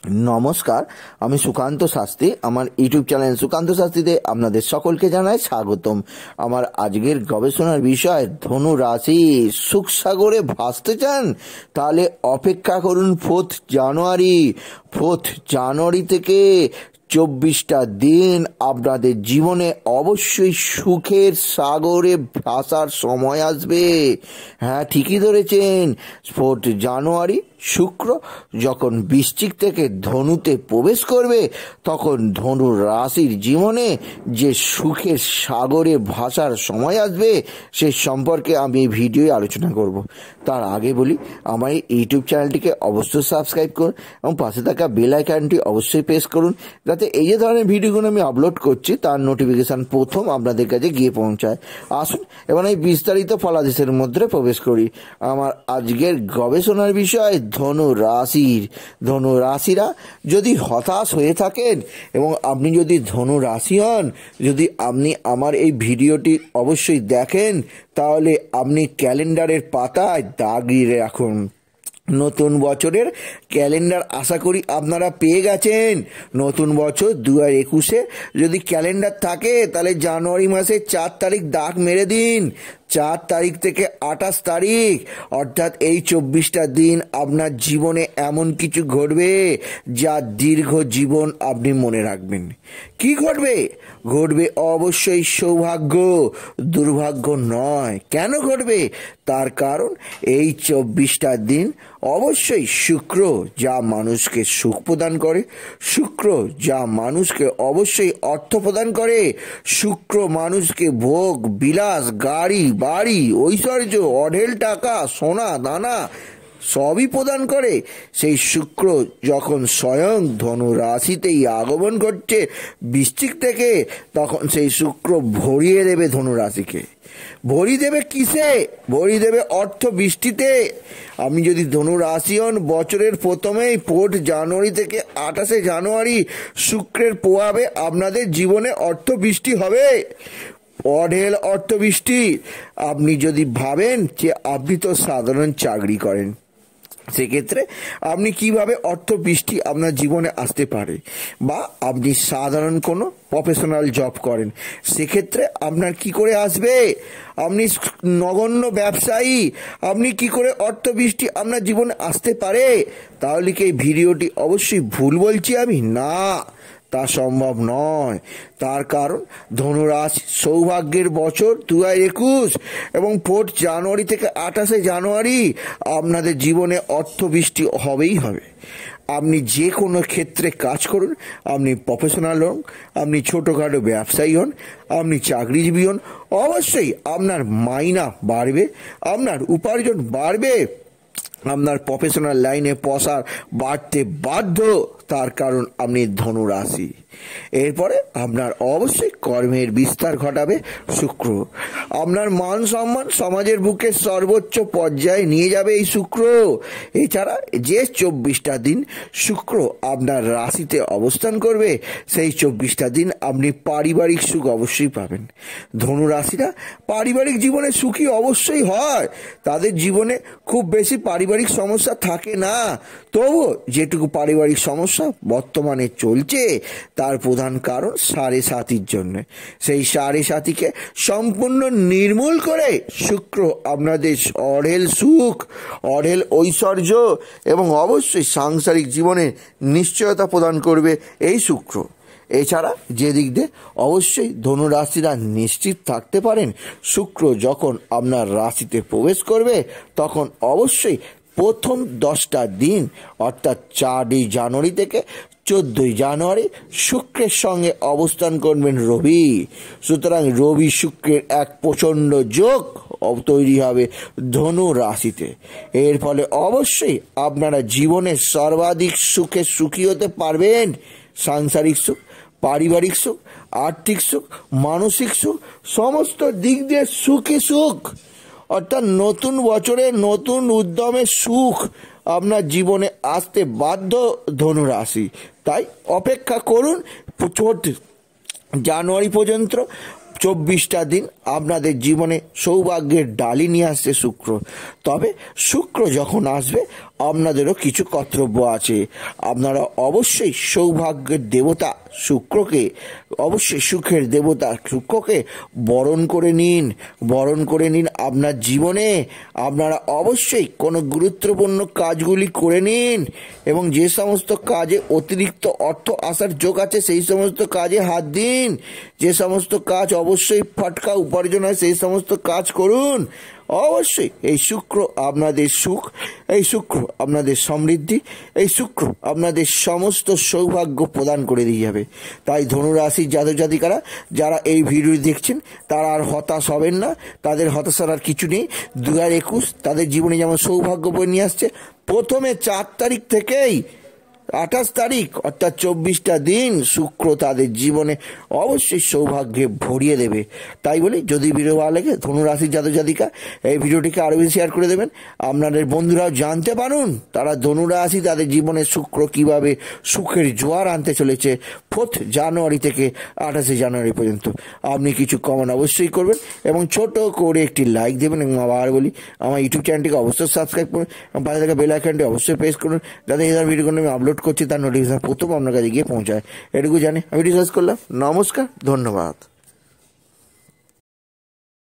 নমস্কার, আমি সুকান্ত শাস্ত্রী। আমার ইউটিউব চ্যানেল সুকান্ত শাস্ত্রীতে আপনাদের সকলকে জানাই স্বাগতম। আমার আজকের গবেষণার বিষয় ধনু রাশি। সুখ সাগরে ভাসতে চান? তাহলে অপেক্ষা করুন 4 জানুয়ারি। 4 জানুয়ারি থেকে 24টা দিন আপনাদের জীবনে অবশ্যই সুখের সাগরে ভাসার সময় আসবে। হ্যাঁ, ঠিকই ধরেছেন। 4 জানুয়ারি শুক্র যখন বৃশ্চিক থেকে ধনুতে প্রবেশ করবে, তখন ধনু রাশির জীবনে যে সুখের সাগরে ভাসার সময় আসবে সে সম্পর্কে আমি এই ভিডিওয়ে আলোচনা করব। তার আগে বলি, আমার এই ইউটিউব চ্যানেলটিকে অবশ্যই সাবস্ক্রাইব করুন এবং পাশে থাকা বেল আইকনটি অবশ্যই প্রেস করুন, যাতে এই যে ধরনের ভিডিওগুলো আমি আপলোড করছি তার নোটিফিকেশান প্রথম আপনাদের কাছে গিয়ে পৌঁছায়। আসুন এবার এই বিস্তারিত ফলাদেশের মধ্যে প্রবেশ করি। আমার আজকের গবেষণার বিষয় ধনু রাশির। ধনু রাশিরা যদি হতাশ হয়ে থাকেন এবং আপনি যদি ধনু রাশি হন, যদি আপনি আমার এই ভিডিওটি অবশ্যই দেখেন, তাহলে আপনি ক্যালেন্ডারের পাতায় দাগিয়ে রাখুন। নতুন বছরের ক্যালেন্ডার আশা করি আপনারা পেয়ে গেছেন। নতুন বছর 2021-এ যদি ক্যালেন্ডার থাকে তাহলে জানুয়ারি মাসের 4 তারিখ দাগ মেরে দিন। 4 তারিখ থেকে 28 তারিখ, অর্থাৎ এই 24টা দিন আপনার জীবনে এমন কিছু ঘটবে যা দীর্ঘ জীবন আপনি মনে রাখবেন। কি ঘটবে? ঘটবে অবশ্যই সৌভাগ্য, দুর্ভাগ্য নয়। কেন ঘটবে? তার কারণ এই 24টা দিন অবশ্যই শুক্র, যা মানুষকে সুখ প্রদান করে, শুক্র যা মানুষকে অবশ্যই অর্থ প্রদান করে, শুক্র মানুষকে ভোগ বিলাস, গাড়ি বাড়ি, ঐশ্বর্য, অঢেল টাকা, সোনা দানা সবই প্রদান করে। সেই শুক্র যখন স্বয়ং ধনু রাশিতেই আগমন করছে বৃশ্চিক থেকে, তখন সেই শুক্র ভরিয়ে দেবে ধনু রাশিকে। ভরিয়ে দেবে কিসে? ভরিয়ে দেবে অর্থ বৃষ্টিতে। আপনি যদি ধনু রাশি হন, বছরের প্রথমেই 4 জানুয়ারি থেকে 28 জানুয়ারি শুক্রের প্রভাবে আপনাদের জীবনে অর্থ বৃষ্টি হবে, অঢেল অর্থ বৃষ্টি। আপনি যদি ভাবেন যে আপনি তো সাধারণ চাকরি করেন, সেক্ষেত্রে আপনি কিভাবে অর্থ বৃষ্টি আপনার জীবনে আসতে পারে, বা আপনি সাধারণ কোনো প্রফেশনাল জব করেন, সেক্ষেত্রে আপনার কি করে আসবে? আপনি নগণ্য ব্যবসায়ী, আপনি কি করে অর্থ বৃষ্টি আপনার জীবনে আসতে পারে? তাহলে কি এই ভিডিওটি অবশ্যই ভুল বলছি আমি? না, তা সম্ভব নয়। তার কারণ ধনুরাশি সৌভাগ্যের বছর 2021 এবং 4 জানুয়ারি থেকে 28 জানুয়ারি আপনাদের জীবনে অর্থবৃষ্টি হবেই হবে। আপনি যে কোনো ক্ষেত্রে কাজ করুন, আপনি প্রফেশনাল হন, আপনি ছোটোখাটো ব্যবসায়ী হন, আপনি চাকরিজীবী হন, অবশ্যই আপনার মাইনা বাড়বে, আপনার উপার্জন বাড়বে, আপনার প্রফেশনাল লাইনে পয়সা বাড়তে বাধ্য। তার কারণ আপনি ধনু রাশি। এরপরে আপনার অবশ্যই কর্মের বিস্তার ঘটাবে শুক্র। আপনার মান সম্মান সমাজের বুকে সর্বোচ্চ পর্যায়ে নিয়ে যাবে এই শুক্র। এছাড়া যে 24টা দিন শুক্র আপনার রাশিতে অবস্থান করবে, সেই 24টা দিন আপনি পারিবারিক সুখ অবশ্যই পাবেন। ধনু রাশিরা পারিবারিক জীবনে সুখী অবশ্যই হয়। তাদের জীবনে খুব বেশি পারিবারিক সমস্যা থাকে না, তবুও যেটুকু পারিবারিক সমস্যা বর্তমানে চলছে তার প্রধান কারণ 7.5-র জন্য। সেই 7.5-কে সম্পূর্ণ নির্মূল করে শুক্র আপনাদের অঢেল সুখ, অঢেল ঐশ্বর্য এবং অবশ্যই সাংসারিক জীবনে নিশ্চয়তা প্রদান করবে এই শুক্র। এছাড়া যে দিক দিয়ে অবশ্যই ধনুরাশিরা নিশ্চিত থাকতে পারেন, শুক্র যখন আপনার রাশিতে প্রবেশ করবে তখন অবশ্যই প্রথম 10টা দিন, অর্থাৎ 4 জানুয়ারি থেকে 14 জানুয়ারি শুক্রের সঙ্গে অবস্থান করবেন রবি। সুতরাং রবি শুক্রের এক প্রচণ্ড যোগ তৈরি হবে ধনু রাশিতে। এর ফলে অবশ্যই আপনারা জীবনে সর্বাধিক সুখে সুখী হতে পারবেন। সাংসারিক সুখ, পারিবারিক সুখ, আর্থিক সুখ, মানসিক সুখ, সমস্ত দিক দিয়ে সুখে সুখ, অর্থাৎ নতুন বছরে নতুন উদ্যমে সুখ আপনার জীবনে আসতে বাধ্য ধনু রাশি। তাই অপেক্ষা করুন 4 জানুয়ারি পর্যন্ত। 24টা দিন আপনাদের জীবনে সৌভাগ্যের ডালি নিয়ে আসছে শুক্র। তবে শুক্র যখন আসবে আপনাদেরও কিছু কর্তব্য আছে। আপনারা অবশ্যই সৌভাগ্যের দেবতা শুক্রকে, অবশ্যই সুখের দেবতা শুক্রকে বরণ করে নিন। আপনার জীবনে আপনারা অবশ্যই কোনো গুরুত্বপূর্ণ কাজগুলি করে নিন এবং যে সমস্ত কাজে অতিরিক্ত অর্থ আসার যোগ আছে সেই সমস্ত কাজে হাত দিন। যে সমস্ত কাজ অবশ্যই ফাটকা উপার্জন হয় সেই সমস্ত কাজ করুন। অবশ্যই এই শুক্র আপনাদের সুখ, এই শুক্র আপনাদের সমৃদ্ধি, এই শুক্র আপনাদের সমস্ত সৌভাগ্য প্রদান করে দিয়ে যাবে। তাই ধনুরাশির জাতক জাতিকারা যারা এই ভিডিও দেখছেন তারা আর হতাশ হবেন না। তাদের হতাশার আর কিছু নেই। 2021 তাদের জীবনে যেমন সৌভাগ্য বয়ে নিয়ে আসছে, প্রথমে 4 তারিখ থেকেই 28 তারিখ অর্থাৎ 24টা দিন শুক্র তাদের জীবনে অবশ্যই সৌভাগ্যে ভরিয়ে দেবে। তাই বলি, যদি ভিডিও ভালো লাগে ধনুরাশির জাতক জাতিকা এই ভিডিওটিকে আরও বেশি শেয়ার করে দেবেন। আপনাদের বন্ধুরাও জানতে পারুন তারা ধনুরাশি তাদের জীবনে শুক্র কিভাবে সুখের জোয়ার আনতে চলেছে 4 জানুয়ারি থেকে 28 জানুয়ারি পর্যন্ত। আপনি কিছু কমেন্ট অবশ্যই করবেন এবং ছোট করে একটি লাইক দেবেন। এবং আবার বলি, আমার ইউটিউব চ্যানেলটিকে অবশ্যই সাবস্ক্রাইব করুন এবং পাশে থাকা বেল আইকনটি অবশ্যই প্রেস করুন যাতে এই ধরনের ভিডিওগুলো আমি আপলোড করছি তার নোটিফিকেশন প্রথম আপনার কাছে গিয়ে পৌঁছায়। এটুকু জানি আমি রিসার্চ করলাম। নমস্কার, ধন্যবাদ।